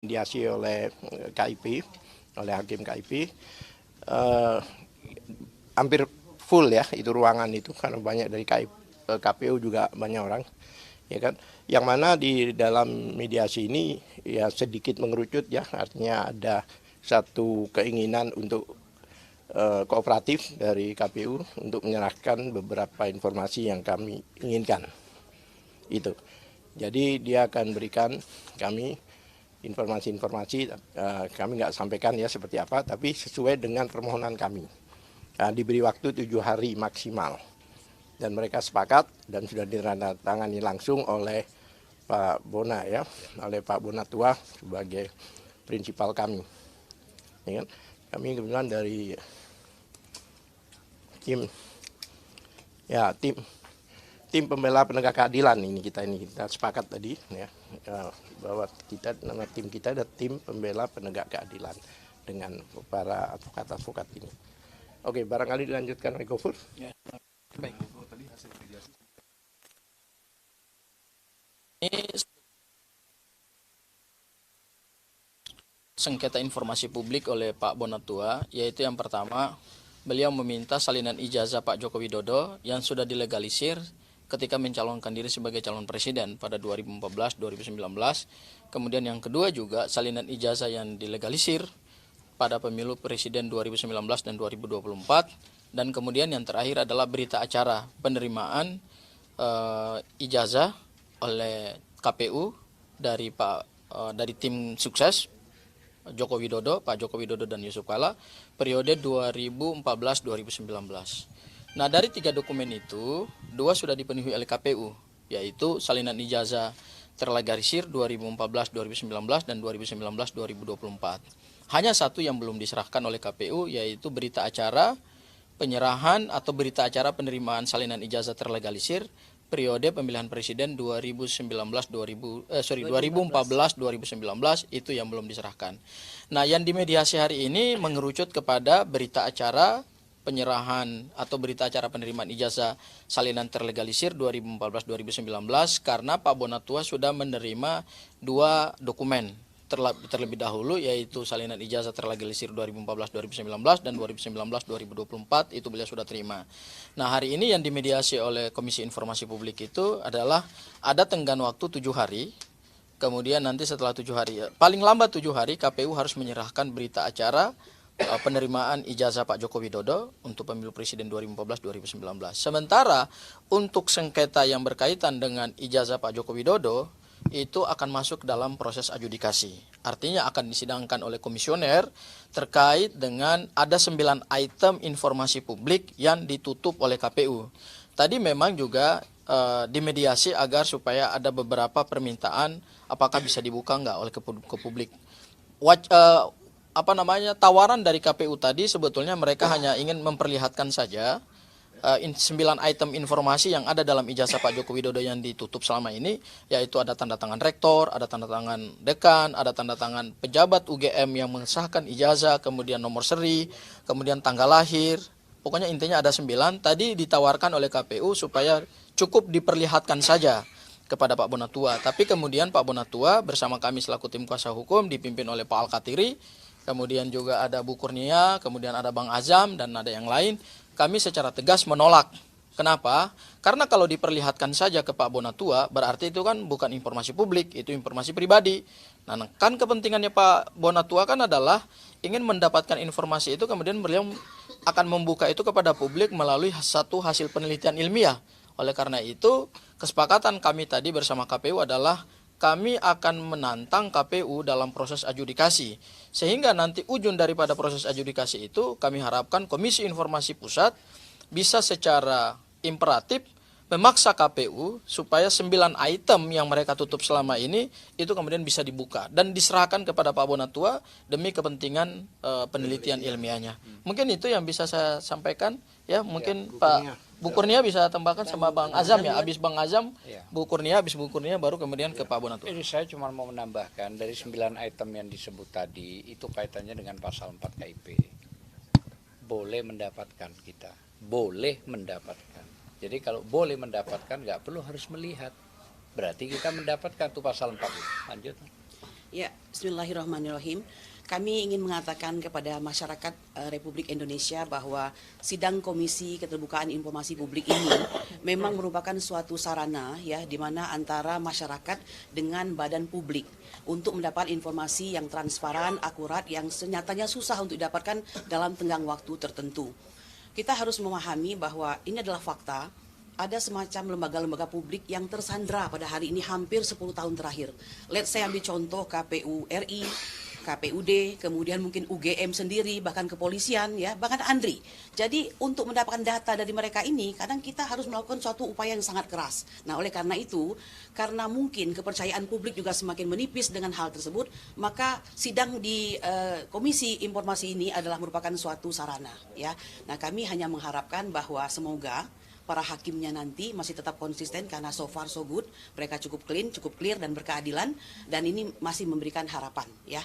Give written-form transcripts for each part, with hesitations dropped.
Mediasi oleh KIP, oleh hakim KIP, hampir full ya itu ruangan itu karena banyak dari KPU juga banyak orang, ya kan. Yang mana di dalam mediasi ini ya sedikit mengerucut ya, artinya ada satu keinginan untuk kooperatif dari KPU untuk menyerahkan beberapa informasi yang kami inginkan. Itu. Jadi dia akan berikan kami informasi-informasi, kami nggak sampaikan ya seperti apa, tapi sesuai dengan permohonan kami. Diberi waktu 7 hari maksimal. Dan mereka sepakat dan sudah ditandatangani langsung oleh Pak Bona ya, oleh Pak Bonatua sebagai prinsipal kami. Ya kan? Kami kebetulan dari tim pembela penegak keadilan ini kita sepakat tadi ya, bahwa nama tim kita ada tim pembela penegak keadilan dengan para advokat ini. Oke, barangkali dilanjutkan oleh Gofur. Ya, baik. Ini sengketa informasi publik oleh Pak Bonatua, yaitu yang pertama, beliau meminta salinan ijazah Pak Joko Widodo yang sudah dilegalisir ketika mencalonkan diri sebagai calon presiden pada 2014-2019. Kemudian yang kedua juga salinan ijazah yang dilegalisir pada pemilu presiden 2019 dan 2024. Dan kemudian yang terakhir adalah berita acara penerimaan ijazah oleh KPU dari tim sukses Joko Widodo, Pak Joko Widodo dan Yusuf Kala periode 2014-2019. Nah, dari 3 dokumen itu, 2 sudah dipenuhi oleh KPU, yaitu salinan ijazah terlegalisir 2014-2019 dan 2019-2024. Hanya satu yang belum diserahkan oleh KPU, yaitu berita acara penyerahan atau berita acara penerimaan salinan ijazah terlegalisir periode pemilihan presiden 2014-2019 itu yang belum diserahkan. Nah, yang dimediasi hari ini mengerucut kepada berita acara penyerahan atau berita acara penerimaan ijazah salinan terlegalisir 2014-2019 karena Pak Bonatua sudah menerima 2 dokumen terlebih dahulu, yaitu salinan ijazah terlegalisir 2014-2019 dan 2019-2024 itu beliau sudah terima. Nah, hari ini yang dimediasi oleh Komisi Informasi Publik itu adalah ada tenggang waktu 7 hari. Kemudian nanti setelah 7 hari, paling lambat 7 hari KPU harus menyerahkan berita acara penerimaan ijazah Pak Joko Widodo untuk pemilu presiden 2014-2019. Sementara untuk sengketa yang berkaitan dengan ijazah Pak Joko Widodo itu akan masuk dalam proses adjudikasi. Artinya akan disidangkan oleh komisioner terkait dengan ada 9 item informasi publik yang ditutup oleh KPU. Tadi memang juga dimediasi agar supaya ada beberapa permintaan apakah bisa dibuka enggak oleh ke publik. Tawaran dari KPU tadi sebetulnya mereka hanya ingin memperlihatkan saja 9 item informasi yang ada dalam ijazah Pak Joko Widodo yang ditutup selama ini, yaitu ada tanda tangan rektor, ada tanda tangan dekan, ada tanda tangan pejabat UGM yang mengesahkan ijazah, kemudian nomor seri, kemudian tanggal lahir. Pokoknya intinya ada 9. Tadi ditawarkan oleh KPU supaya cukup diperlihatkan saja kepada Pak Bonatua. Tapi kemudian Pak Bonatua bersama kami selaku tim kuasa hukum dipimpin oleh Pak Al-Katiri, kemudian juga ada Bu Kurnia, kemudian ada Bang Azam, dan ada yang lain. Kami secara tegas menolak. Kenapa? Karena kalau diperlihatkan saja ke Pak Bonatua, berarti itu kan bukan informasi publik, itu informasi pribadi. Nah, kan kepentingannya Pak Bonatua kan adalah ingin mendapatkan informasi itu, kemudian beliau akan membuka itu kepada publik melalui satu hasil penelitian ilmiah. Oleh karena itu, kesepakatan kami tadi bersama KPU adalah kami akan menantang KPU dalam proses adjudikasi. Sehingga nanti ujung daripada proses adjudikasi itu kami harapkan Komisi Informasi Pusat bisa secara imperatif memaksa KPU supaya 9 item yang mereka tutup selama ini itu kemudian bisa dibuka dan diserahkan kepada Pak Bonatua demi kepentingan penelitian ilmiahnya. Mungkin itu yang bisa saya sampaikan ya, mungkin Pak Bu Kurnia bisa tambahkan sama Bang Azam ya. Habis Bang Azam, Bu Kurnia, habis Bu Kurnia baru kemudian ke Pak Bonatua. Ini saya cuma mau menambahkan dari 9 item yang disebut tadi itu kaitannya dengan pasal 4 KIP. Boleh mendapatkan kita, boleh mendapatkan. Jadi kalau boleh mendapatkan nggak perlu harus melihat. Berarti kita mendapatkan tuh pasal 4. Lanjut. Ya, bismillahirrahmanirrahim. Kami ingin mengatakan kepada masyarakat Republik Indonesia bahwa sidang Komisi Keterbukaan Informasi Publik ini memang merupakan suatu sarana ya di mana antara masyarakat dengan badan publik untuk mendapat informasi yang transparan, akurat, yang senyatanya susah untuk didapatkan dalam tenggang waktu tertentu. Kita harus memahami bahwa ini adalah fakta. Ada semacam lembaga-lembaga publik yang tersandra pada hari ini hampir 10 tahun terakhir. Let's say ambil contoh KPU RI, KPUD, kemudian mungkin UGM sendiri, bahkan kepolisian, ya, bahkan ANDRI. Jadi untuk mendapatkan data dari mereka ini, kadang kita harus melakukan suatu upaya yang sangat keras. Nah, oleh karena itu, karena mungkin kepercayaan publik juga semakin menipis dengan hal tersebut, maka sidang di Komisi Informasi ini adalah merupakan suatu sarana, ya. Nah, kami hanya mengharapkan bahwa semoga para hakimnya nanti masih tetap konsisten karena so far so good, mereka cukup clean, cukup clear dan berkeadilan, dan ini masih memberikan harapan ya.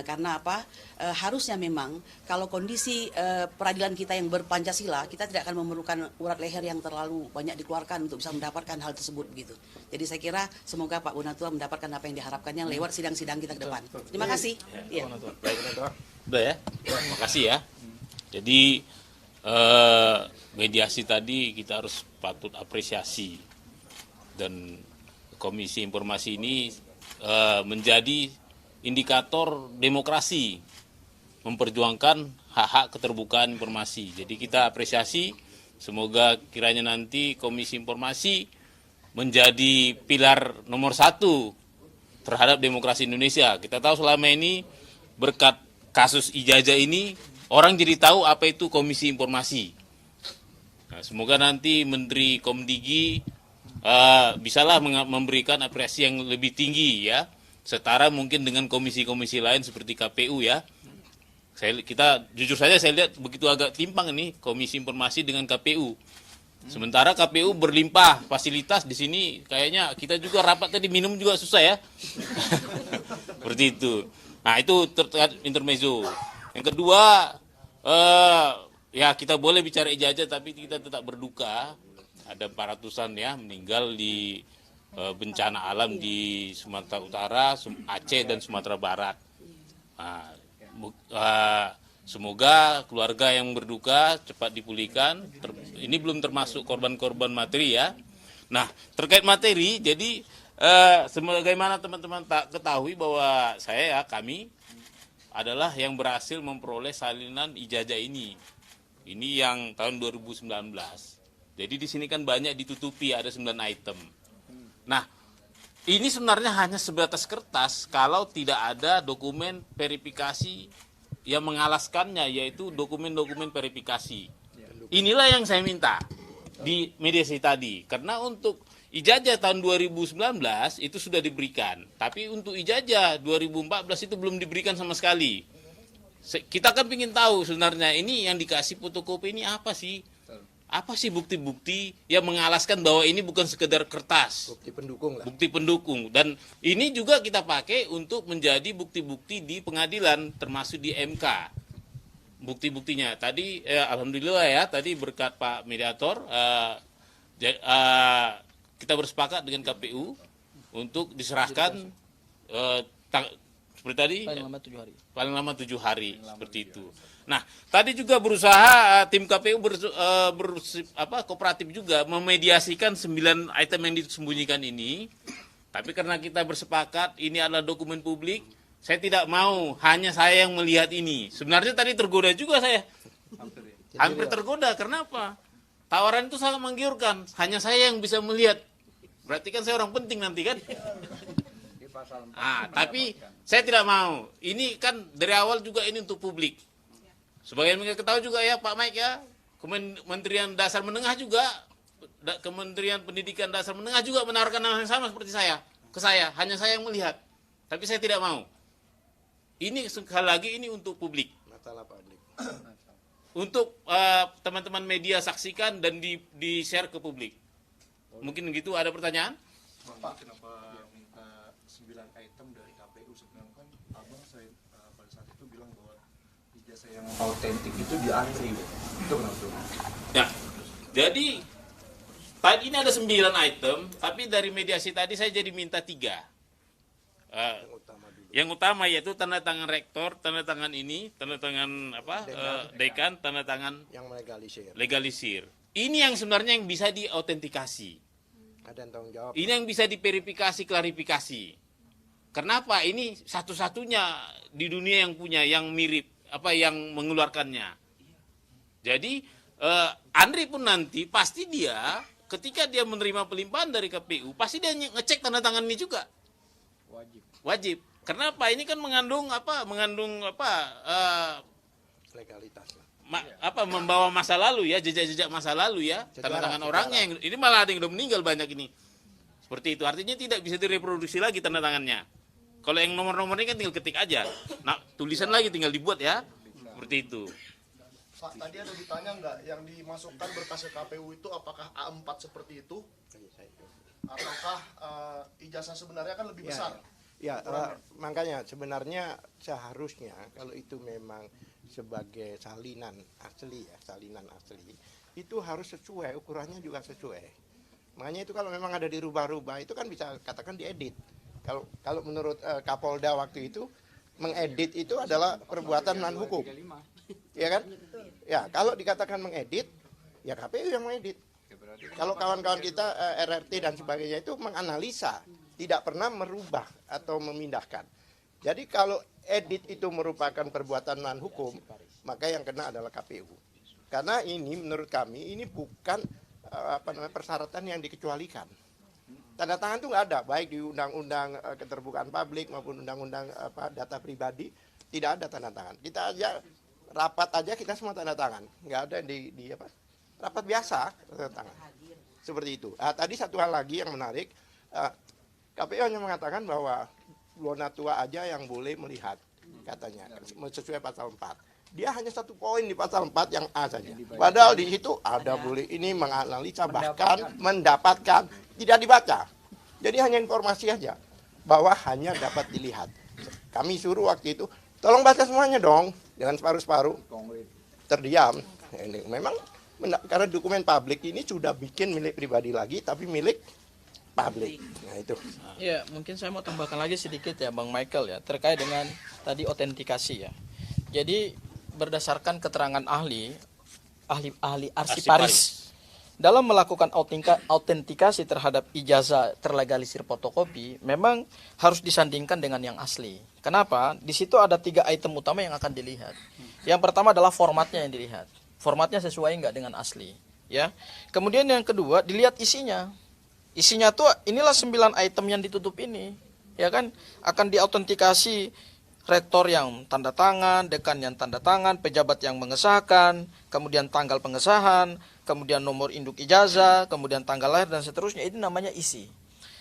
Karena apa? Harusnya memang kalau kondisi peradilan kita yang berpancasila, kita tidak akan memerlukan urat leher yang terlalu banyak dikeluarkan untuk bisa mendapatkan hal tersebut begitu. Jadi saya kira semoga Pak Bonatua mendapatkan apa yang diharapkannya lewat sidang-sidang kita ke depan. Terima kasih. Ya. Udah ya, terima kasih ya. Jadi mediasi tadi kita harus patut apresiasi, dan Komisi Informasi ini menjadi indikator demokrasi, memperjuangkan hak-hak keterbukaan informasi. Jadi kita apresiasi, semoga kiranya nanti Komisi Informasi menjadi pilar nomor 1 terhadap demokrasi Indonesia. Kita tahu selama ini berkat kasus Ijazah ini orang jadi tahu apa itu Komisi Informasi. Nah, semoga nanti Menteri Komdigi bisalah memberikan apresiasi yang lebih tinggi ya, setara mungkin dengan komisi-komisi lain seperti KPU ya. Kita jujur saja saya lihat begitu agak timpang ini Komisi Informasi dengan KPU. Sementara KPU berlimpah fasilitas, di sini kayaknya kita juga rapat tadi minum juga susah ya. Seperti itu. Nah, itu terkait intermezzo. Yang kedua, ya kita boleh bicara Ijazah tapi kita tetap berduka. Ada 400-an ya meninggal di bencana alam di Sumatera Utara, Aceh dan Sumatera Barat. Nah, semoga keluarga yang berduka cepat dipulihkan. Ini belum termasuk korban-korban materi ya. Nah, terkait materi, jadi sebagaimana teman-teman tak ketahui bahwa kami adalah yang berhasil memperoleh salinan ijazah ini. Ini yang tahun 2019. Jadi di sini kan banyak ditutupi, ada 9 item. Nah, ini sebenarnya hanya sebatas kertas kalau tidak ada dokumen verifikasi yang mengalaskannya, yaitu dokumen-dokumen verifikasi. Inilah yang saya minta di mediasi tadi. Karena untuk ijazah tahun 2019 itu sudah diberikan. Tapi untuk ijazah 2014 itu belum diberikan sama sekali. Kita kan ingin tahu sebenarnya ini yang dikasih fotokopi ini apa sih? Apa sih bukti-bukti yang mengalaskan bahwa ini bukan sekedar kertas? Bukti pendukung lah. Bukti pendukung. Dan ini juga kita pakai untuk menjadi bukti-bukti di pengadilan, termasuk di MK. Bukti-buktinya. Tadi, alhamdulillah ya, tadi berkat Pak Mediator, kita bersepakat dengan KPU untuk diserahkan seperti tadi Paling lama 7 hari. Paling lama 7 hari seperti itu. Nah, tadi juga berusaha tim KPU kooperatif juga memediasikan 9 item yang disembunyikan ini. Tapi karena kita bersepakat ini adalah dokumen publik, saya tidak mau hanya saya yang melihat ini. Sebenarnya tadi tergoda juga saya. Hampir tergoda. Kenapa? Tawaran itu sangat menggiurkan. Hanya saya yang bisa melihat. Berarti kan saya orang penting nanti kan? Tapi saya tidak mau. Ini kan dari awal juga ini untuk publik. Sebagian mereka ketahui juga ya Pak Mike ya, Kementerian Dasar Menengah juga, Kementerian Pendidikan Dasar Menengah juga menawarkan hal yang sama seperti saya. Ke saya, hanya saya yang melihat. Tapi saya tidak mau. Ini sekali lagi ini untuk publik. Masalah publik. Untuk teman-teman media saksikan dan di-share ke publik. Mungkin gitu, ada pertanyaan? Pak, kenapa minta 9 item dari KPU? Sebenarnya kan abang saya pada saat itu bilang bahwa ijazah yang autentik itu di antri, itu kenapa? Ya, jadi tadi ini ada 9 item, tapi dari mediasi tadi saya jadi minta 3. Yang utama yaitu tanda tangan rektor, tanda tangan ini, tanda tangan dekan, tanda tangan yang legalisir. legalisir. Ini yang sebenarnya yang bisa diautentikasi. Ada yang tanggung jawab. Ini yang bisa diverifikasi, klarifikasi. Kenapa? Ini satu-satunya di dunia yang punya, yang mirip, yang mengeluarkannya. Jadi Andri pun nanti pasti dia ketika dia menerima pelimpahan dari KPU pasti dia ngecek tanda tangan ini juga. Wajib. Kenapa? Ini kan mengandung Legalitas lah. membawa masa lalu ya, jejak-jejak masa lalu ya, tanda tangan orangnya yang ini malah ada yang udah meninggal banyak ini. Seperti itu. Artinya tidak bisa direproduksi lagi tanda tangannya. Kalau yang nomor-nomornya kan tinggal ketik aja. Nah, tulisan lagi tinggal dibuat ya. Seperti itu. Pak, tadi ada ditanya nggak yang dimasukkan berkas ke KPU itu apakah A4 seperti itu? Ataukah ijazah sebenarnya kan lebih besar? Ya, makanya sebenarnya seharusnya kalau itu memang sebagai salinan asli, itu harus sesuai, ukurannya juga sesuai. Makanya itu kalau memang ada dirubah-rubah, itu kan bisa katakan diedit. Kalau menurut Kapolda waktu itu, mengedit itu adalah perbuatan melawan hukum. Ya kan? Ya, kalau dikatakan mengedit, ya KPU yang mengedit. Kalau kawan-kawan kita RRT dan sebagainya itu menganalisa, tidak pernah merubah atau memindahkan. Jadi kalau edit itu merupakan perbuatan melawan hukum, maka yang kena adalah KPU. Karena ini menurut kami ini bukan persyaratan yang dikecualikan. Tanda tangan itu nggak ada, baik di Undang-Undang Keterbukaan Publik maupun Undang-Undang Data Pribadi, tidak ada tanda tangan. Kita aja rapat aja kita semua tanda tangan, nggak ada di rapat biasa tanda tangan. Seperti itu. Tadi satu hal lagi yang menarik, KPU hanya mengatakan bahwa Lonatua aja yang boleh melihat, katanya, sesuai pasal 4. Dia hanya satu poin di pasal 4 yang A saja. Padahal di situ ada boleh ini menganalisa, bahkan mendapatkan, tidak dibaca. Jadi hanya informasi aja, bahwa hanya dapat dilihat. Kami suruh waktu itu, tolong baca semuanya dong, jangan separuh-separuh. Terdiam. Ini memang karena dokumen publik ini sudah bikin milik pribadi lagi, tapi milik publik. Nah itu. Ya, mungkin saya mau tambahkan lagi sedikit ya Bang Michael ya, terkait dengan tadi autentikasi ya. Jadi berdasarkan keterangan ahli arsiparis dalam melakukan autentikasi terhadap ijazah terlegalisir fotokopi, memang harus disandingkan dengan yang asli. Kenapa? Di situ ada 3 item utama yang akan dilihat. Yang pertama adalah formatnya yang dilihat. Formatnya sesuai nggak dengan asli, ya. Kemudian yang kedua dilihat isinya. Isinya tuh inilah 9 item yang ditutup ini, ya kan, akan diautentikasi rektor yang tanda tangan, dekan yang tanda tangan, pejabat yang mengesahkan, kemudian tanggal pengesahan, kemudian nomor induk ijazah, kemudian tanggal lahir dan seterusnya. Ini namanya isi.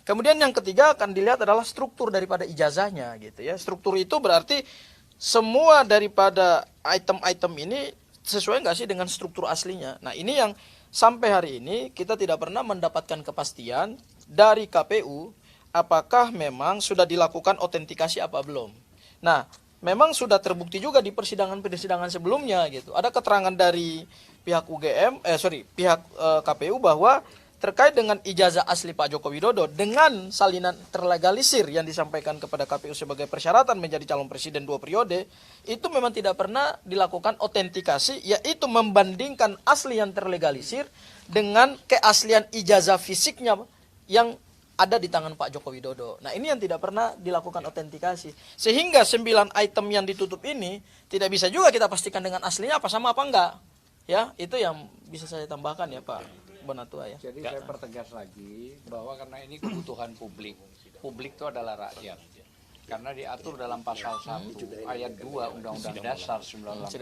Kemudian yang ketiga akan dilihat adalah struktur daripada ijazahnya, gitu ya. Struktur itu berarti semua daripada item-item ini sesuai nggak sih dengan struktur aslinya. Nah ini yang sampai hari ini kita tidak pernah mendapatkan kepastian dari KPU apakah memang sudah dilakukan autentikasi apa belum. Nah memang sudah terbukti juga di persidangan sebelumnya gitu. Ada keterangan dari pihak pihak KPU bahwa terkait dengan ijazah asli Pak Joko Widodo dengan salinan terlegalisir yang disampaikan kepada KPU sebagai persyaratan menjadi calon presiden 2 periode, itu memang tidak pernah dilakukan autentikasi, yaitu membandingkan asli yang terlegalisir dengan keaslian ijazah fisiknya yang ada di tangan Pak Joko Widodo. Nah ini yang tidak pernah dilakukan autentikasi. Sehingga 9 item yang ditutup ini tidak bisa juga kita pastikan dengan aslinya apa sama apa enggak. Ya, itu yang bisa saya tambahkan ya Pak Bonatua ya. Jadi saya pertegas lagi bahwa karena ini kebutuhan publik. Publik itu adalah rakyat. Karena diatur dalam pasal 1 ayat 2 Undang-Undang Dasar 1945,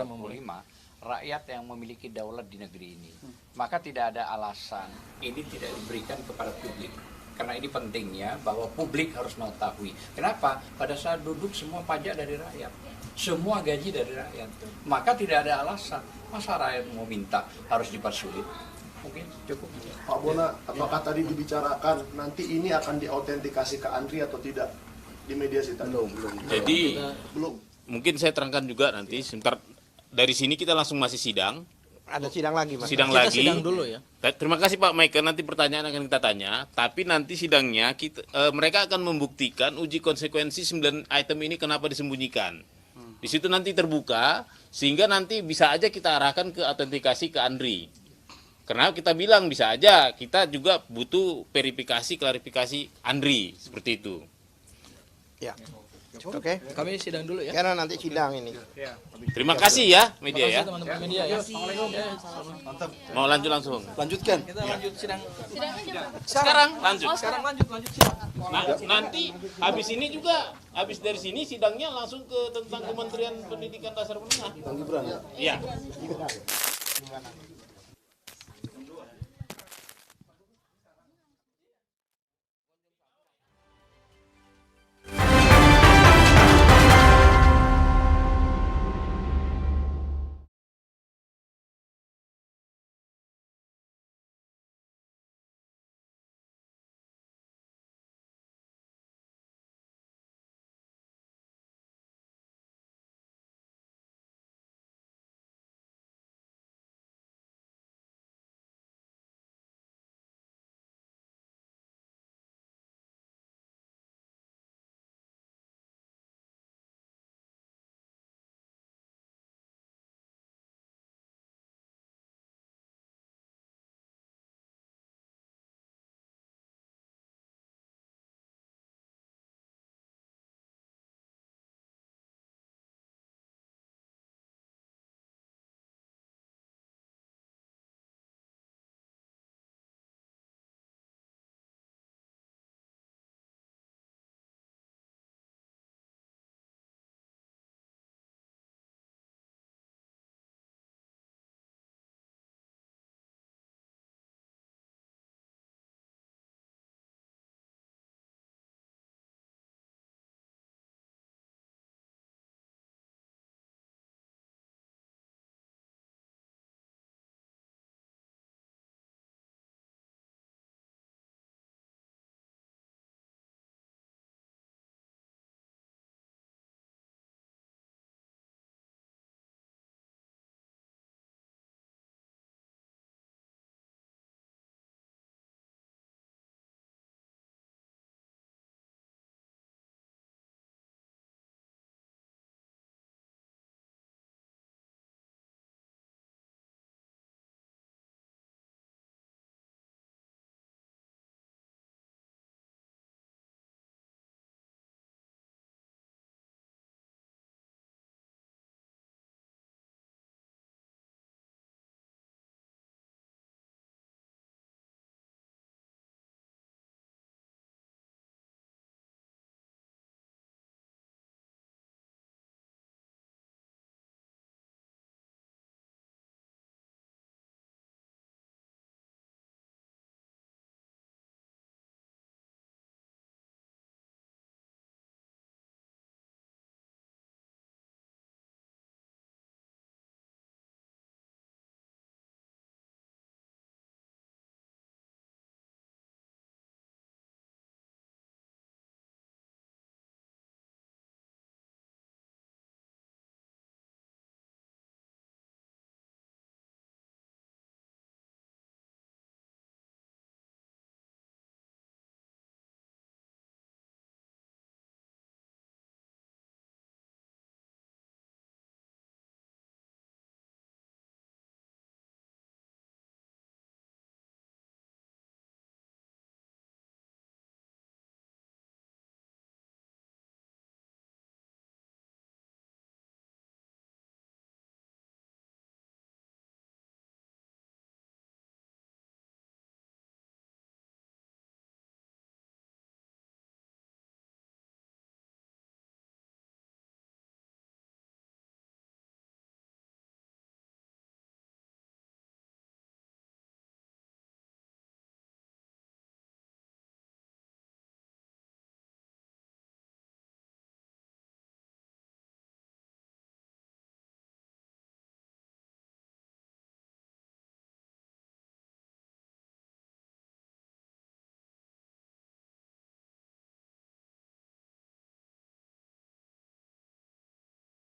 rakyat yang memiliki daulat di negeri ini. Maka tidak ada alasan ini tidak diberikan kepada publik. Karena ini pentingnya bahwa publik harus mengetahui. Kenapa? Pada saat duduk semua pajak dari rakyat. Semua gaji dari rakyat. Maka tidak ada alasan. Masa rakyat mau minta harus dipersulit? Mungkin cukup. Pak Bona, apakah tadi dibicarakan nanti ini akan diautentikasi ke Andri atau tidak di mediasi tadi? belum. Jadi Belum. mungkin saya terangkan juga nanti sebentar, dari sini kita langsung masih sidang Ada sidang lagi, Mas. sidang Kita lagi. sidang dulu ya. Terima kasih Pak Michael, nanti pertanyaan akan kita tanya. Tapi nanti sidangnya mereka akan membuktikan uji konsekuensi 9 item ini kenapa disembunyikan. Di situ nanti terbuka, sehingga nanti bisa aja kita arahkan ke autentikasi ke Andri. Karena kita bilang bisa aja, kita juga butuh verifikasi, klarifikasi Andri, seperti itu. Ya. Oke. Kami sidang dulu ya. Karena nanti sidang ini. Terima kasih ya media ya. Teman-teman media ya. Mau lanjut langsung. Lanjutkan. Kita lanjut sidang. Sekarang lanjut. Sekarang lanjut sidang. Nanti habis ini juga, habis dari sini sidangnya langsung ke tentang Kementerian Pendidikan Dasar Menengah. Bang Gibran ya? Iya.